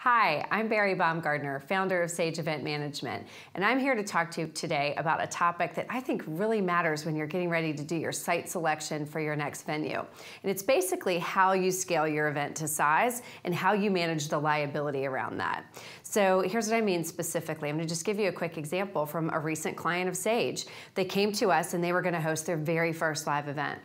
Hi, I'm Barry Baumgardner, founder of Sage Event Management, and I'm here to talk to you today about a topic that I think really matters when you're getting ready to do your site selection for your next venue. And it's basically how you scale your event to size and how you manage the liability around that. So here's what I mean specifically. I'm going to just give you a quick example from a recent client of Sage. They came to us and they were going to host their very first live event.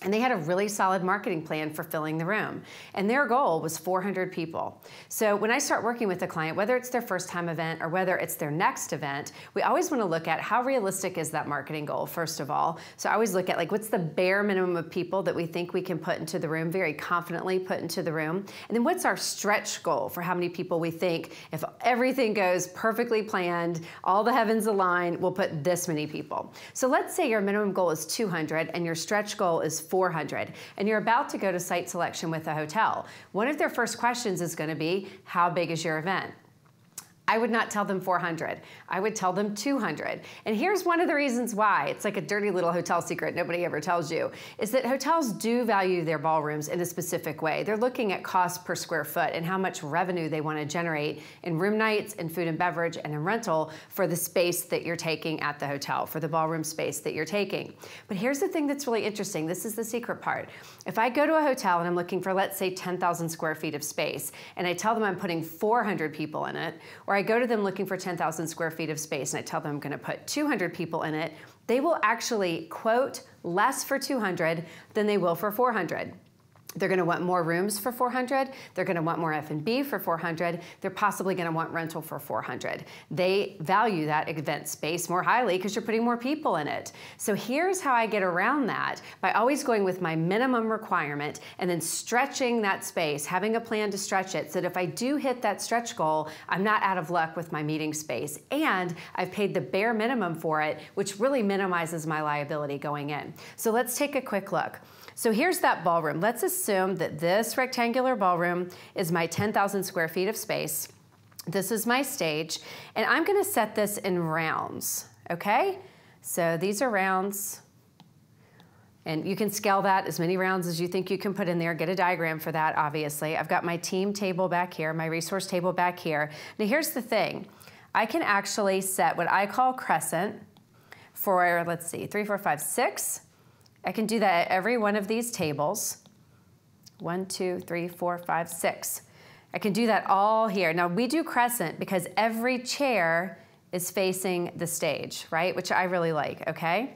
And they had a really solid marketing plan for filling the room. And their goal was 400 people. So when I start working with a client, whether it's their first time event or whether it's their next event, we always want to look at how realistic is that marketing goal, first of all. So I always look at what's the bare minimum of people that we think we can put into the room, very confidently put into the room. And then what's our stretch goal for how many people we think, if everything goes perfectly planned, all the heavens align, we'll put this many people. So let's say your minimum goal is 200 and your stretch goal is 400, and you're about to go to site selection with a hotel. One of their first questions is going to be, how big is your event? I would not tell them 400. I would tell them 200. And here's one of the reasons why. It's like a dirty little hotel secret nobody ever tells you, is that hotels do value their ballrooms in a specific way. They're looking at cost per square foot and how much revenue they want to generate in room nights, in food and beverage, and in rental for the space that you're taking at the hotel, for the ballroom space that you're taking. But here's the thing that's really interesting. This is the secret part. If I go to a hotel and I'm looking for, let's say, 10,000 square feet of space, and I tell them I'm putting 400 people in it, or I go to them looking for 10,000 square feet of space and I tell them I'm going to put 200 people in it, they will actually quote less for 200 than they will for 400. They're going to want more rooms for 400. They're going to want more F&B for 400. They're possibly going to want rental for 400. They value that event space more highly because you're putting more people in it. So here's how I get around that, by always going with my minimum requirement and then stretching that space, having a plan to stretch it so that if I do hit that stretch goal, I'm not out of luck with my meeting space. And I've paid the bare minimum for it, which really minimizes my liability going in. So let's take a quick look. So here's that ballroom. Let's assume that this rectangular ballroom is my 10,000 square feet of space. This is my stage, and I'm gonna set this in rounds, okay? So these are rounds, and you can scale that as many rounds as you think you can put in there. Get a diagram for that, obviously. I've got my team table back here, my resource table back here. Now here's the thing. I can actually set what I call crescent for, let's see, 3, 4, 5, 6. I can do that at every one of these tables. 1, 2, 3, 4, 5, 6. I can do that all here. Now we do crescent because every chair is facing the stage, right? Which I really like, okay?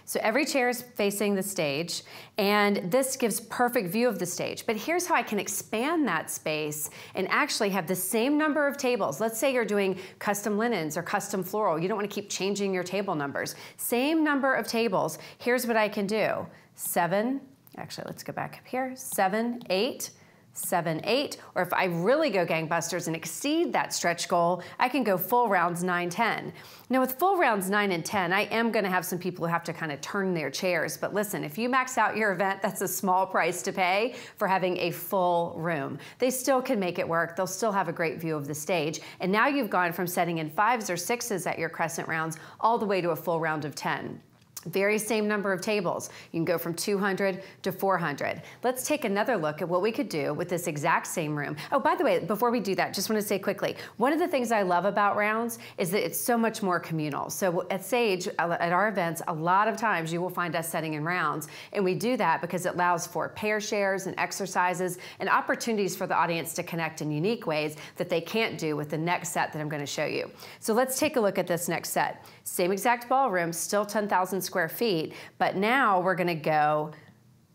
So every chair is facing the stage, and this gives perfect view of the stage. But here's how I can expand that space and actually have the same number of tables. Let's say you're doing custom linens or custom floral. You don't want to keep changing your table numbers. Same number of tables. Here's what I can do. 7, actually let's go back up here. 7, 8. 7, 8, or if I really go gangbusters and exceed that stretch goal, I can go full rounds 9, 10. Now with full rounds 9 and 10, I am gonna have some people who have to kind of turn their chairs, but listen, if you max out your event, that's a small price to pay for having a full room. They still can make it work. They'll still have a great view of the stage. And now you've gone from setting in 5s or 6s at your crescent rounds all the way to a full round of 10. Very same number of tables. You can go from 200 to 400. Let's take another look at what we could do with this exact same room. Oh, by the way, before we do that, just want to say quickly, one of the things I love about rounds is that it's so much more communal. So at Sage, at our events, a lot of times you will find us setting in rounds, and we do that because it allows for pair shares and exercises and opportunities for the audience to connect in unique ways that they can't do with the next set that I'm going to show you. So let's take a look at this next set. Same exact ballroom, still 10,000 square feet, but now we're gonna go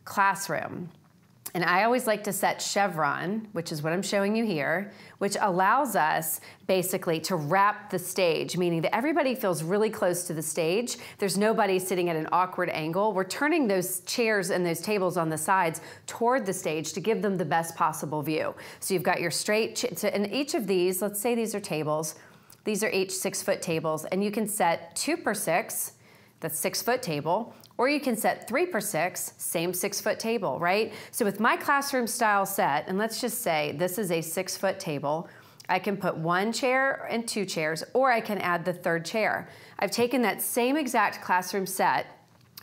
classroom. And I always like to set chevron, which is what I'm showing you here, which allows us basically to wrap the stage, meaning that everybody feels really close to the stage. There's nobody sitting at an awkward angle. We're turning those chairs and those tables on the sides toward the stage to give them the best possible view. So you've got your straight, and each of these, let's say these are tables, these are each 6-foot tables, and you can set 2 per 6, that's 6-foot table, or you can set 3 per 6, same 6-foot table, right? So with my classroom style set, and let's just say this is a 6-foot table, I can put 1 chair and 2 chairs, or I can add the 3rd chair. I've taken that same exact classroom set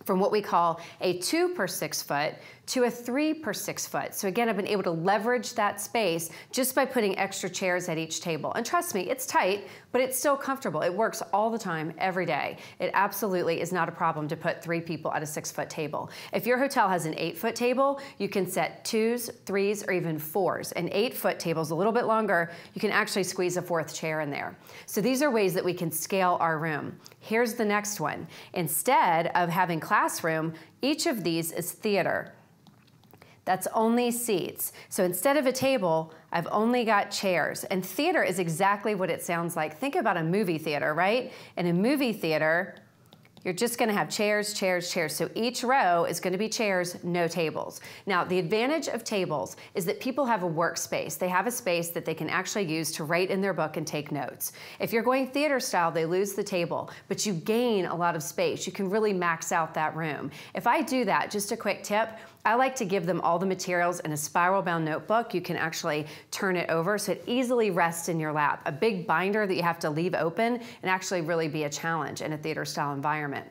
from what we call a 2 per 6 foot to a 3 per 6 foot. So again, I've been able to leverage that space just by putting extra chairs at each table. And trust me, it's tight, but it's still comfortable. It works all the time, every day. It absolutely is not a problem to put 3 people at a 6-foot table. If your hotel has an 8-foot table, you can set 2s, 3s, or even 4s. An 8-foot table is a little bit longer. You can actually squeeze a 4th chair in there. So these are ways that we can scale our room. Here's the next one. Instead of having classroom, each of these is theater. That's only seats. So instead of a table, I've only got chairs. And theater is exactly what it sounds like. Think about a movie theater, right? In a movie theater, you're just gonna have chairs, chairs, chairs. So each row is gonna be chairs, no tables. Now, the advantage of tables is that people have a workspace. They have a space that they can actually use to write in their book and take notes. If you're going theater style, they lose the table, but you gain a lot of space. You can really max out that room. If I do that, just a quick tip, I like to give them all the materials in a spiral bound notebook. You can actually turn it over so it easily rests in your lap. A big binder that you have to leave open and actually really be a challenge in a theater style environment.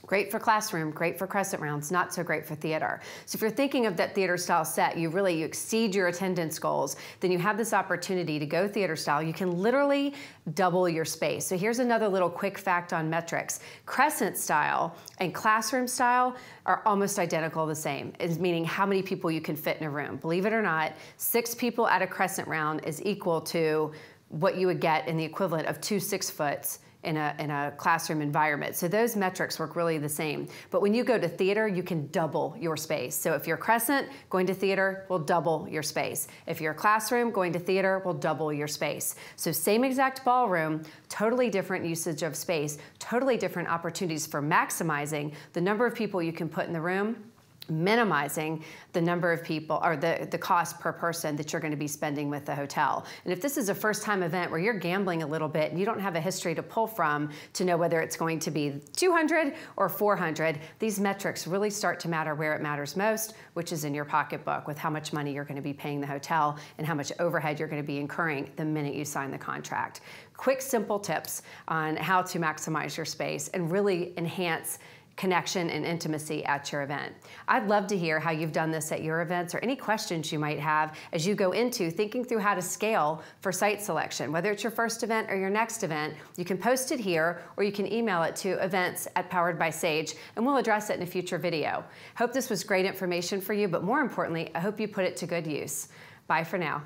Great for classroom, great for crescent rounds, not so great for theater. So if you're thinking of that theater style set, you exceed your attendance goals, then you have this opportunity to go theater style. You can literally double your space. So here's another little quick fact on metrics. Crescent style and classroom style are almost identical the same, meaning how many people you can fit in a room. Believe it or not, 6 people at a crescent round is equal to what you would get in the equivalent of 2 6-foots in a classroom environment. So those metrics work really the same. But when you go to theater, you can double your space. So if you're crescent, going to theater will double your space. If you're classroom, going to theater will double your space. So same exact ballroom, totally different usage of space, totally different opportunities for maximizing the number of people you can put in the room, minimizing the number of people or the cost per person that you're going to be spending with the hotel. And if this is a first-time event where you're gambling a little bit and you don't have a history to pull from to know whether it's going to be 200 or 400, these metrics really start to matter where it matters most, which is in your pocketbook with how much money you're going to be paying the hotel and how much overhead you're going to be incurring the minute you sign the contract. Quick, simple tips on how to maximize your space and really enhance connection and intimacy at your event. I'd love to hear how you've done this at your events or any questions you might have as you go into thinking through how to scale for site selection. Whether it's your first event or your next event, you can post it here or you can email it to events@poweredbysage and we'll address it in a future video. Hope this was great information for you, but more importantly, I hope you put it to good use. Bye for now.